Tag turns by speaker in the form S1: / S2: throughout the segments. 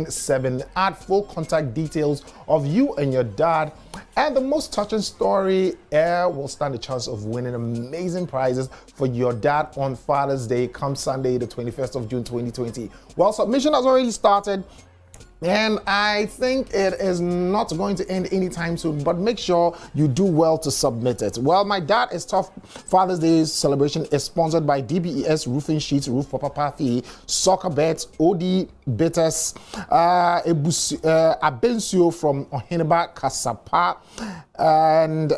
S1: 7. Add full contact details of you and your dad, and the most touching story will stand a chance of winning amazing prizes for your dad on Father's Day come Sunday the 21st of June 2020. Well, submission has already started, and I think it is not going to end anytime soon, but make sure you do well to submit it. Well, my dad is tough. Father's Day celebration is sponsored by DBES Roofing Sheets, Roof Papa Pathi, Soccer Bets, OD Bitters, Abensio from Ohineba Kasapa, and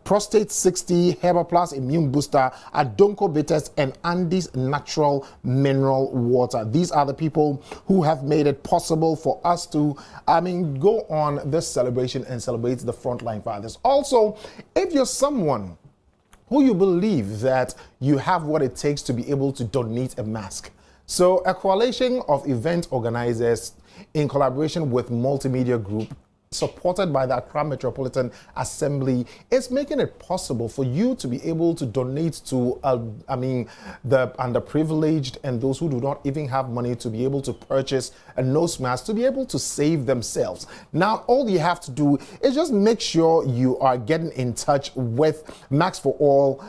S1: Prostate 60, Herbal Plus Immune Booster, Adonko Bitters, and Andy's Natural Mineral Water. These are the people who have made it possible for us to, go on this celebration and celebrate the frontline fathers. Also, if you're someone who you believe that you have what it takes to be able to donate a mask, so a coalition of event organizers in collaboration with Multimedia Group, supported by the Accra Metropolitan Assembly, is making it possible for you to be able to donate to, the underprivileged and those who do not even have money to be able to purchase a nose mask to be able to save themselves. Now, all you have to do is just make sure you are getting in touch with Max for All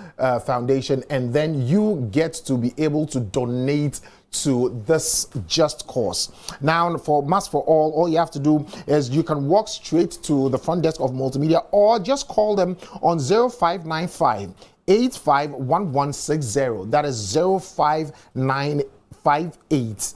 S1: Foundation, and then you get to be able to donate to this just cause. Now, for Mask for All you have to do is you can walk straight to the front desk of Multimedia, or just call them on 0595 851160. That is 05958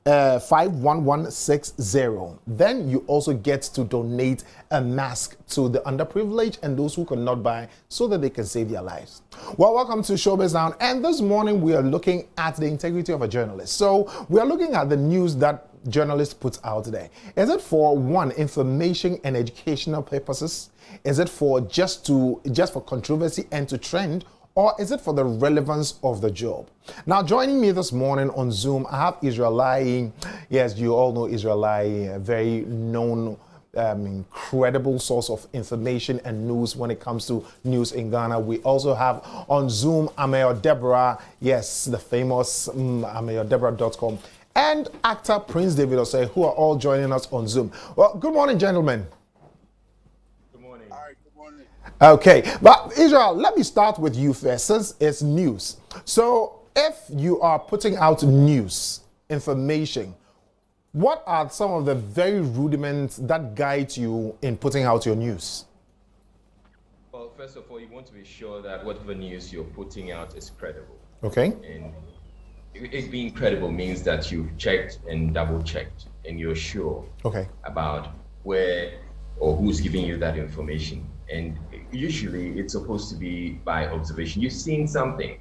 S1: 51160. Then you also get to donate a mask to the underprivileged and those who cannot buy, so that they can save their lives. Well, welcome to Showbiz Now, and this morning we are looking at the integrity of a journalist. So we are looking at the news that journalists put out today. Is it for information and educational purposes? Is it for just for controversy and to trend? Or is it for the relevance of the job? Now, joining me this morning on Zoom, I have Israel Lai. Yes, you all know Israel Lai, a very known, incredible source of information and news when it comes to news in Ghana. We also have on Zoom Ameyo Deborah, yes, the famous AmeyoDeborah.com, and actor Prince David Osei, who are all joining us on Zoom. Well, good morning, gentlemen. Okay, but Israel, let me start with you first, since it's news. So if you are putting out news, information, what are some of the very rudiments that guide you in putting out your news?
S2: Well, first of all, you want to be sure that whatever news you're putting out is credible.
S1: Okay.
S2: And it being credible means that you've checked and double-checked, and you're sure about where or who's giving you that information. And usually it's supposed to be by observation. You've seen something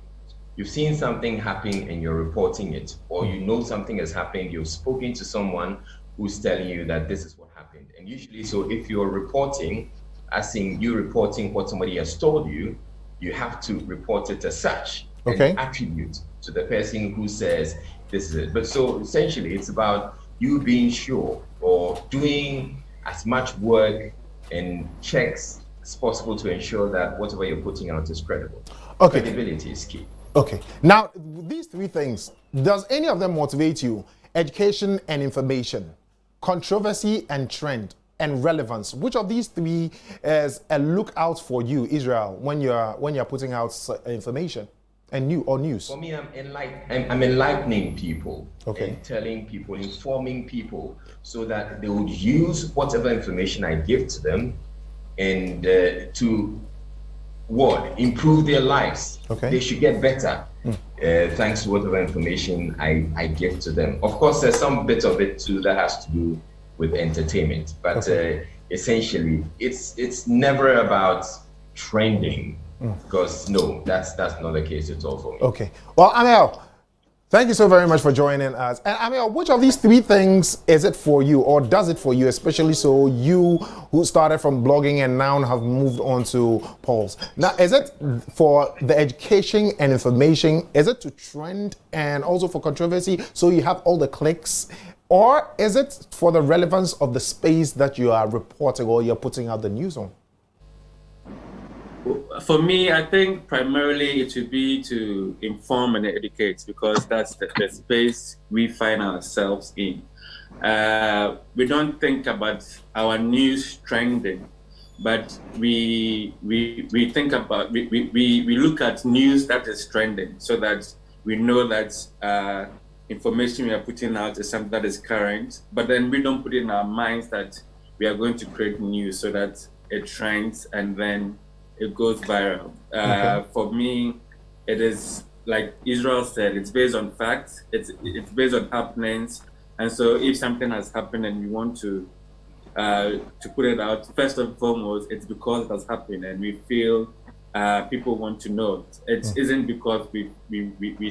S2: happen and you're reporting it, or you know something has happened, you've spoken to someone who's telling you that this is what happened. And usually, so if you're reporting, as in you reporting what somebody has told you, you have to report it as such and attribute to the person who says this is it. But so essentially it's about you being sure or doing as much work and checks as possible to ensure that whatever you're putting out is credible. Credibility is key.
S1: Okay. Now, these three things, does any of them motivate you? Education and information, controversy and trend, and relevance. Which of these three is a lookout for you, Israel, when you're putting out information and news?
S2: For me, I'm enlightening people,
S1: and
S2: telling people, informing people, so that they would use whatever information I give to them and to improve their lives. They should get better thanks to whatever information I give to them. Of course, there's some bit of it too that has to do with entertainment, but essentially it's never about trending, because no, that's not the case at all for me.
S1: Okay. Well, Ameyo, thank you so very much for joining us. And Ameyo, which of these three things is it for you, or does it for you, especially so you who started from blogging and now have moved on to polls? Now, is it for the education and information? Is it to trend and also for controversy, so you have all the clicks? Or is it for the relevance of the space that you are reporting or you're putting out the news on?
S3: For me, I think primarily it would be to inform and educate, because that's the space we find ourselves in. we don't think about our news trending, but we think about we look at news that is trending, so that we know that information we are putting out is something that is current. But then we don't put in our minds that we are going to create news so that it trends and then it goes viral. For me, it is like Israel said, it's based on facts, it's based on happenings. And so if something has happened and we want to put it out, first and foremost, it's because it has happened and we feel people want to know. It isn't because we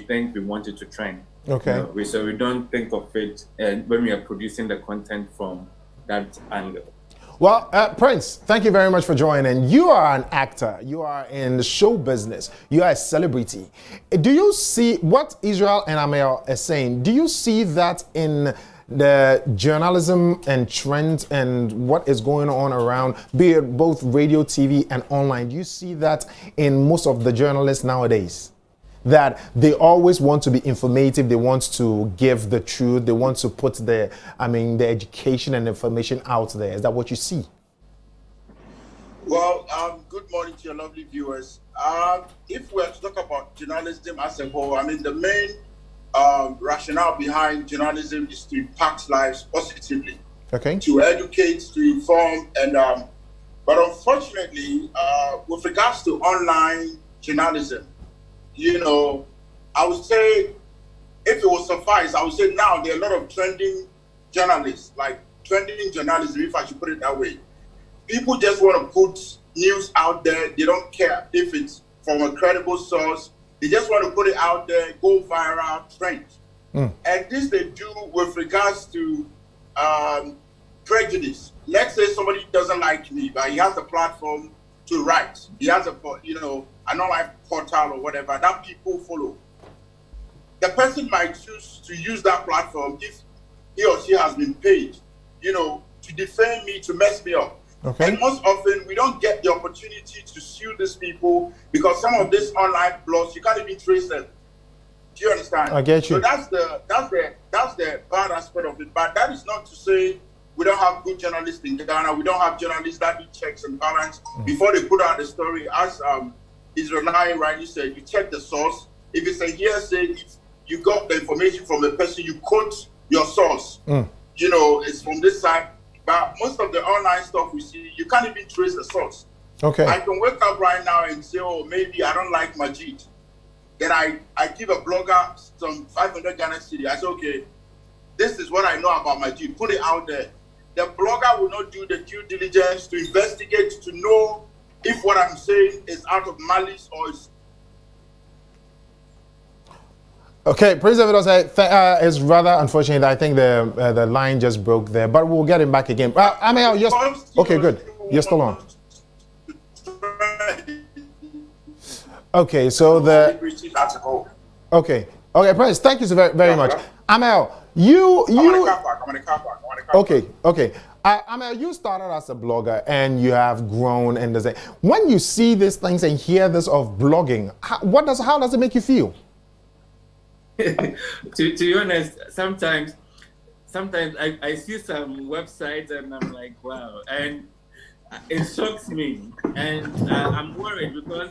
S3: think we want it to trend.
S1: Okay.
S3: You know, so we don't think of it when we are producing the content from that angle.
S1: Well, Prince, thank you very much for joining. You are an actor. You are in the show business. You are a celebrity. Do you see what Israel and Amel are saying? Do you see that in the journalism and trends and what is going on around, be it both radio, TV, and online? Do you see that in most of the journalists nowadays? That they always want to be informative, they want to give the truth, they want to put the education and information out there. Is that what you see?
S4: Well, good morning to your lovely viewers. If we're to talk about journalism as a whole, the main rationale behind journalism is to impact lives positively.
S1: Okay.
S4: To educate, to inform, and but unfortunately, with regards to online journalism, I would say, if it will suffice, I would say now there are a lot of trending journalists, like trending journalism, if I should put it that way. People just want to put news out there. They don't care if it's from a credible source. They just want to put it out there, go viral, trend. And this they do with regards to prejudice. Let's say somebody doesn't like me, but he has a platform to write. He has a, an online portal or whatever that people follow. The person might choose to use that platform if he or she has been paid, to defame me, to mess me up.
S1: Okay.
S4: And most often we don't get the opportunity to sue these people because some of these online blogs, you can't even trace them. Do you understand?
S1: I get you.
S4: So that's the bad aspect of it. But that is not to say we don't have good journalists in Ghana. We don't have journalists that do checks and balance before they put out the story. As Israel rightly said, you check the source. If it's a hearsay, if you got the information from the person, you quote your source. It's from this side. But most of the online stuff we see, you can't even trace the source.
S1: Okay.
S4: I can wake up right now and say, oh, maybe I don't like Majid. Then I give a blogger some 500 Ghana city. I say, okay, this is what I know about Majid. Put it out there. The blogger will not do the due diligence to investigate, to know if what I'm saying is out of malice or is.
S1: Okay, Prince David it's rather unfortunate. I think the line just broke there, but we'll get him back again. Amel, okay, good. You're still on. Okay, so okay, Prince, thank you so very much. Amel, Okay. Amel, you started as a blogger and you have grown and when you see these things and hear this of blogging, how does it make you feel?
S3: To be honest, sometimes I see some websites and I'm like, wow, and it shocks me, and I'm worried because,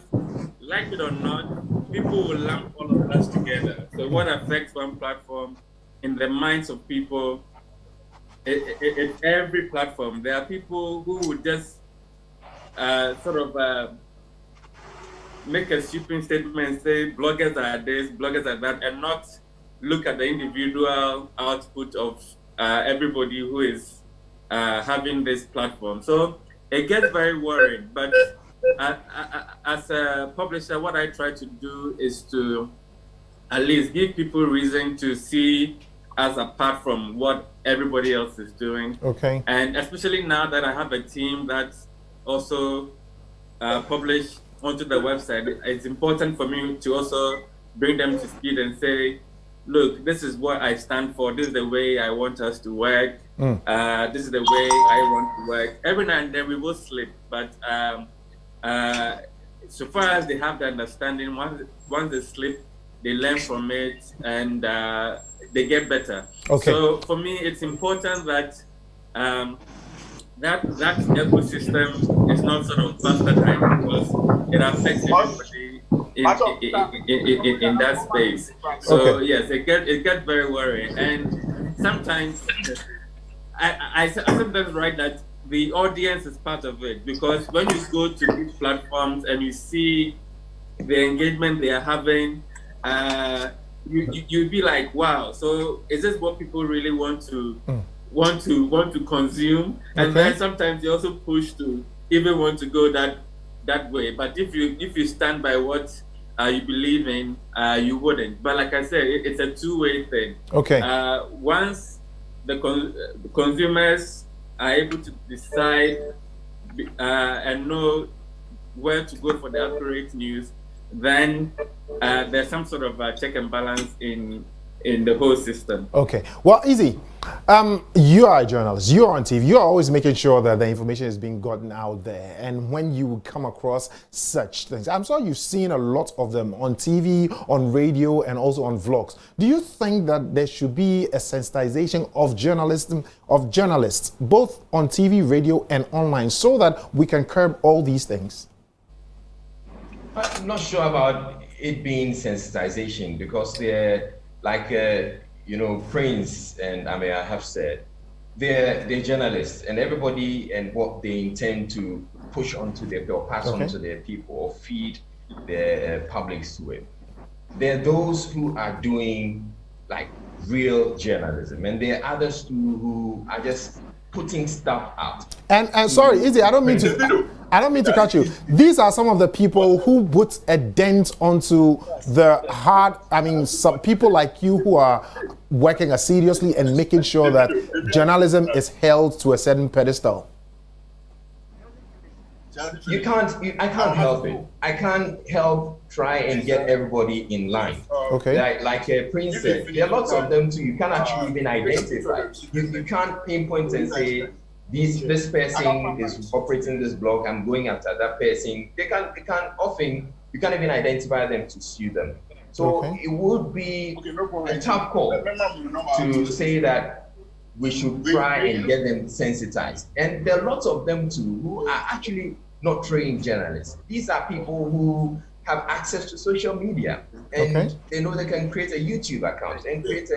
S3: like it or not, people will lump all of us together. So what affects one platform in the minds of people, in every platform, there are people who would just make a sweeping statement and say bloggers are this, bloggers are that, and not look at the individual output of everybody who is having this platform. So it gets very worrying. But as a publisher, what I try to do is to at least give people reason to see us apart from what everybody else is doing.
S1: Okay.
S3: And especially now that I have a team that also publish onto the website, it's important for me to also bring them to speed and say, look, this is what I stand for. This is the way I want us to work. This is the way I want to work. Every now and then we will slip, but so far as they have the understanding, once they slip, they learn from it, and they get better.
S1: Okay.
S3: So for me, it's important that that ecosystem is not sort of bastardized, because it affects everybody in that space. So yes, it gets very worrying, and sometimes I sometimes write that the audience is part of it, because when you go to these platforms and you see the engagement they are having, you'd be like, wow, so is this what people really want to consume? And then sometimes you also push to even want to go that way. But if you stand by what you believe in, you wouldn't. But like I said, it's a two-way thing.
S1: Okay.
S3: Once the consumers are able to decide and know where to go for the accurate news, then there's some sort of check and balance in the whole system.
S1: Okay. Well, Easy, you are a journalist. You're on TV. You're always making sure that the information is being gotten out there. And when you come across such things, I'm sure you've seen a lot of them on TV, on radio, and also on vlogs. Do you think that there should be a sensitization of journalists, both on TV, radio, and online, so that we can curb all these things?
S2: I'm not sure about it being sensitization, because they're like, Prince and Amir have said, they're journalists, and everybody and what they intend to push onto or pass on to their people or feed their publics to it. There are those who are doing like real journalism, and there are others who are just putting stuff out.
S1: And sorry, Izzy, I don't mean to cut you. These are some of the people who put a dent onto the hard. I mean, some people like you who are working seriously and making sure that journalism is held to a certain pedestal.
S2: I can't help it. I can't help try and get everybody in line.
S1: Okay.
S2: Like Prince said, there are lots of them too. You can't actually even identify. You can't pinpoint and say, this person is operating this blog, I'm going after that person. They can often, you can't even identify them to sue them. So it would be a tough call to say that we should try and get them sensitized. And there are lots of them too who are actually not trained journalists. These are people who have access to social media, and they know they can create a YouTube account and create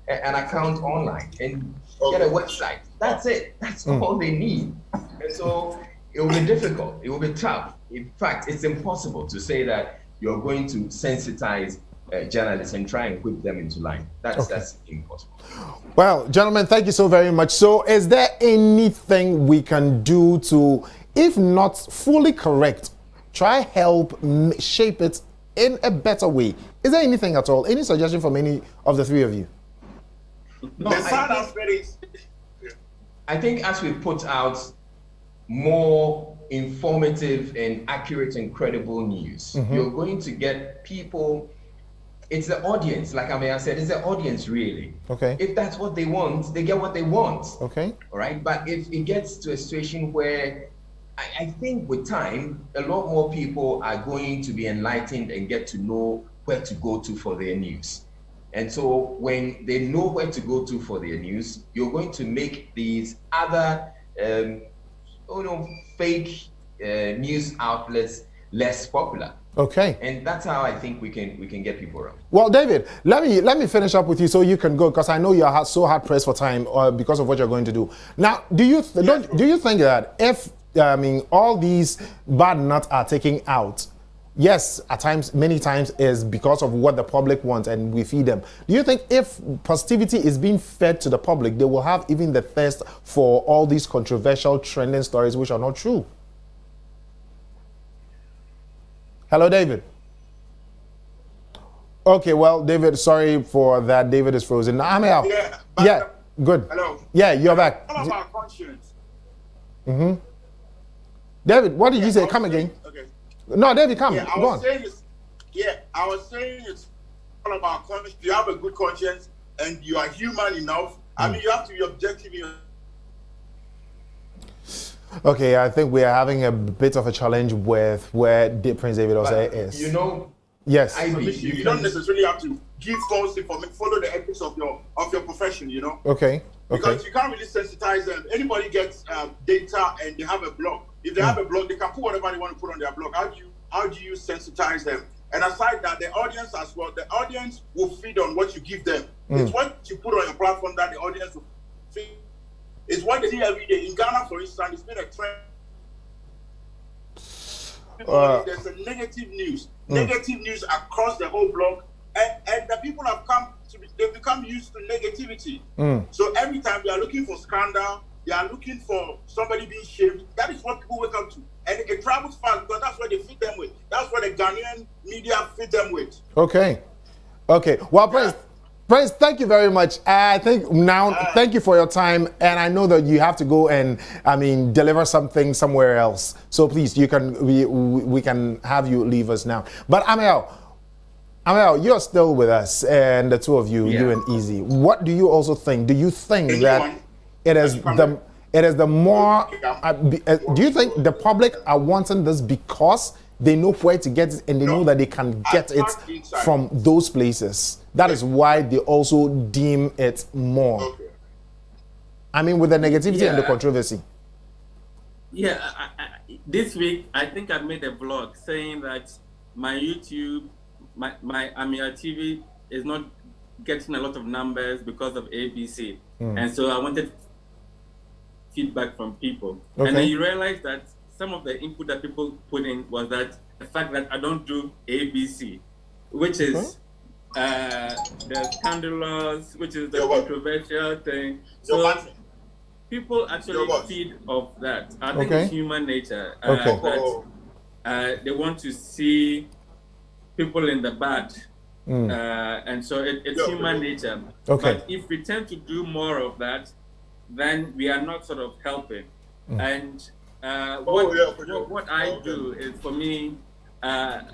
S2: an account online and get a website. That's it. That's all they need. And so it will be difficult. It will be tough. In fact, it's impossible to say that you're going to sensitize journalists and try and whip them into line. That's impossible.
S1: Well, gentlemen, thank you so very much. So is there anything we can do to, if not fully correct, try help shape it in a better way? Is there anything at all? Any suggestion from any of the three of you?
S2: No, I think as we put out more informative and accurate and credible news, you're going to get people. It's the audience, like Amaya said, it's the audience really.
S1: Okay.
S2: If that's what they want, they get what they want.
S1: Okay.
S2: All right. But if it gets to a situation where I think with time, a lot more people are going to be enlightened and get to know where to go to for their news. And so when they know where to go to for their news, you're going to make these other fake news outlets less popular.
S1: Okay.
S2: And that's how I think we can get people around.
S1: Well, David, let me finish up with you so you can go, because I know you're so hard pressed for time because of what you're going to do. Now, do you think that if all these bad nuts are taken out, yes, at times, many times is because of what the public wants and we feed them. Do you think if positivity is being fed to the public, they will have even the thirst for all these controversial trending stories which are not true? Hello, David. Okay, well, David, sorry for that. David is frozen. I'm out. Yeah, good.
S4: Hello.
S1: Yeah, you're back.
S4: All about conscience.
S1: David, what did you say? Come again.
S4: Okay.
S1: No, David, come.
S4: I
S1: Go on.
S4: was saying it's all about conscience. You have a good conscience and you are human enough. I mean, you have to be objective.
S1: Okay, I think we are having a bit of a challenge with where Prince David Osei is. Yes.
S4: You don't necessarily have to give false information, follow the ethics of your profession, you know.
S1: Okay.
S4: Because you can't really sensitize them. Anybody gets data and they have a blog. If they have a blog, they can put whatever they want to put on their blog. How do you sensitize them? And aside that, the audience as well, the audience will feed on what you give them. It's what you put on your platform that the audience will feed. It's what they see every day. In Ghana, for instance, it's been a trend. There's a negative news across the whole blog, and the people have they've become used to negativity. So every time they are looking for scandal, they are looking for somebody being shamed. That is what people wake up to, and it travels fast because that's what they feed them with. That's what the Ghanaian media feed them with.
S1: Okay. Well, Prince, thank you very much. I think now, thank you for your time, and I know that you have to go and, deliver something somewhere else. So please, we can have you leave us now. But Amel, you're still with us, and the two of you, you and Easy. What do you also think? Do you think that it is the more? Do you think the public are wanting this because they know where to get it and they know that they can get it from those places? That is why they also deem it more. With the negativity and the controversy.
S3: Yeah, this week I think I made a vlog saying that my YouTube, my TV is not getting a lot of numbers because of ABC, and so I wanted feedback from people. And then you realize that some of the input that people put in was that the fact that I don't do ABC, which is the scandalous, which is the controversial thing. So people actually feed off that. I think it's human nature. That they want to see people in the bad. And so it's human nature. But if we tend to do more of that, then we are not sort of helping. And what I do is, for me, and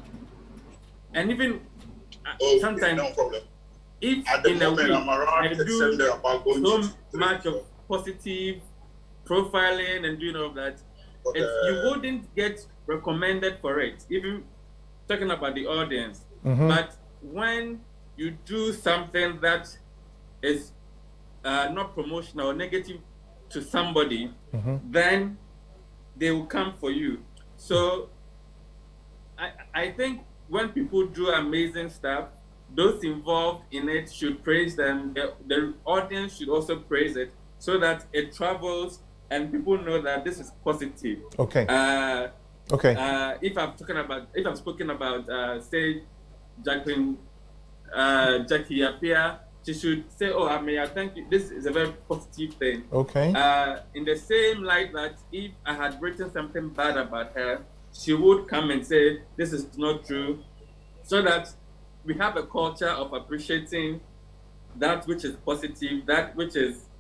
S3: even sometimes, if in a week I do so much of positive profiling and doing all of that, you wouldn't get recommended for it, even talking about the audience. But when you do something that is not promotional or negative to somebody, then they will come for you. So I think when people do amazing stuff, those involved in it should praise them. The audience should also praise it so that it travels and people know that this is positive. If I've spoken about say Jackie Appiah, she should say, I thank you. This is a very positive thing. In the same light that if I had written something bad about her, she would come and say, this is not true. So that we have a culture of appreciating that which is positive, that which is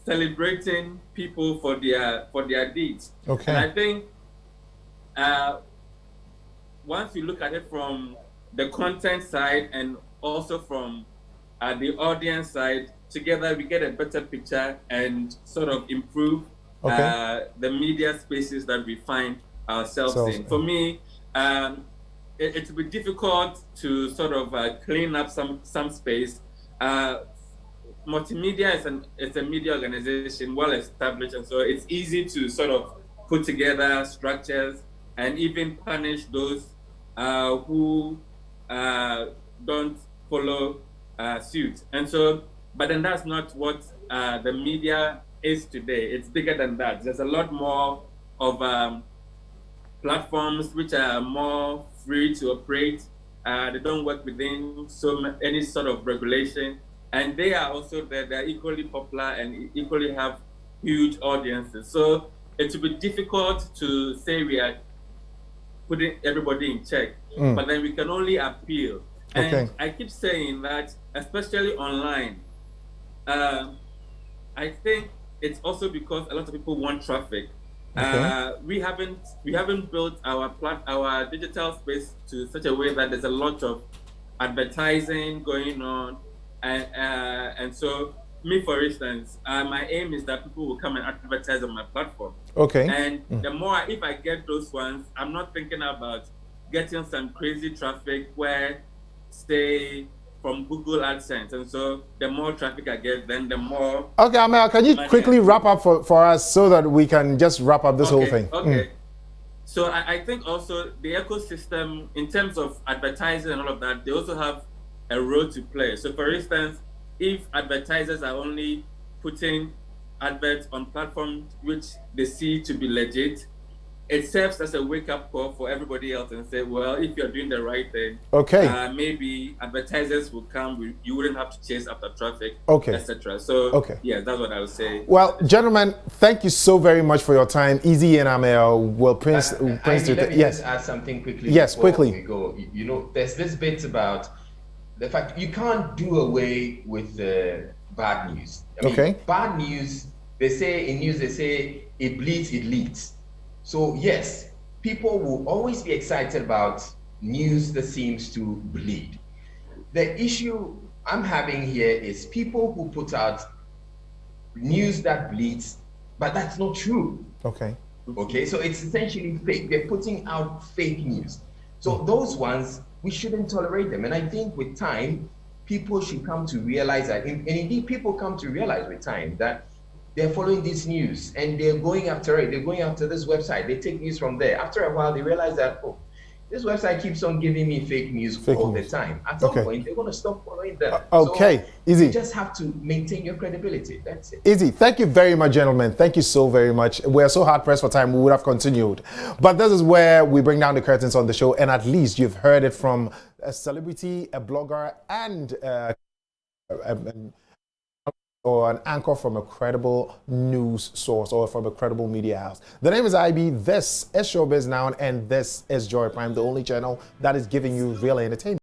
S3: celebrating people for their deeds. And I think once you look at it from the content side and also from the audience side, together we get a better picture and sort of improve the media spaces that we find ourselves in. For me, it will be difficult to sort of clean up some space. Multimedia is a media organization, well established, and so it's easy to sort of put together structures and even punish those who don't follow suit. And so, but then that's not what the media is today. It's bigger than that. There's a lot more of platforms which are more free to operate. They don't work within any sort of regulation. And they are also there. They're equally popular and equally have huge audiences. So it will be difficult to say we are putting everybody in check, but then we can only appeal. And I keep saying that, especially online, I think it's also because a lot of people want traffic. We haven't built our digital space to such a way that there's a lot of advertising going on, and so me, for instance, my aim is that people will come and advertise on my platform. And the more, if I get those ones, I'm not thinking about getting some crazy traffic where, say, from Google AdSense. And so the more traffic I get, then the more...
S1: Okay, Amel, can you quickly wrap up for us so that we can just wrap up this whole thing?
S3: Okay. So I think also the ecosystem, in terms of advertising and all of that, they also have a role to play. So for instance, if advertisers are only putting adverts on platforms which they see to be legit, it serves as a wake-up call for everybody else and say, well, if you're doing the right thing, maybe advertisers will come, you wouldn't have to chase after traffic, etc. So, yeah, that's what I would say.
S1: Well, gentlemen, thank you so very much for your time. Easy and Amel will Prince
S2: let me just add something quickly.
S1: Yes, quickly.
S2: We go. You know, there's this bit about the fact you can't do away with bad news. I mean, bad news, they say in news, they say it bleeds, it leads. So yes, people will always be excited about news that seems to bleed. The issue I'm having here is people who put out news that bleeds, but that's not true. Okay, so it's essentially fake. They're putting out fake news. So those ones, we shouldn't tolerate them. And I think with time, people should come to realize that, and indeed people come to realize with time that they're following this news and they're going after it. They're going after this website. They take news from there. After a while, they realize that, oh, this website keeps on giving me fake news all the time. At some point, they're going to stop following them.
S1: Easy.
S2: You just have to maintain your credibility. That's it.
S1: Easy. Thank you very much, gentlemen. Thank you so very much. We're so hard pressed for time. We would have continued. But this is where we bring down the curtains on the show. And at least you've heard it from a celebrity, a blogger, and or an anchor from a credible news source or from a credible media house. The name is IB, this is Showbiz Now, and this is Joy Prime, the only channel that is giving you real entertainment.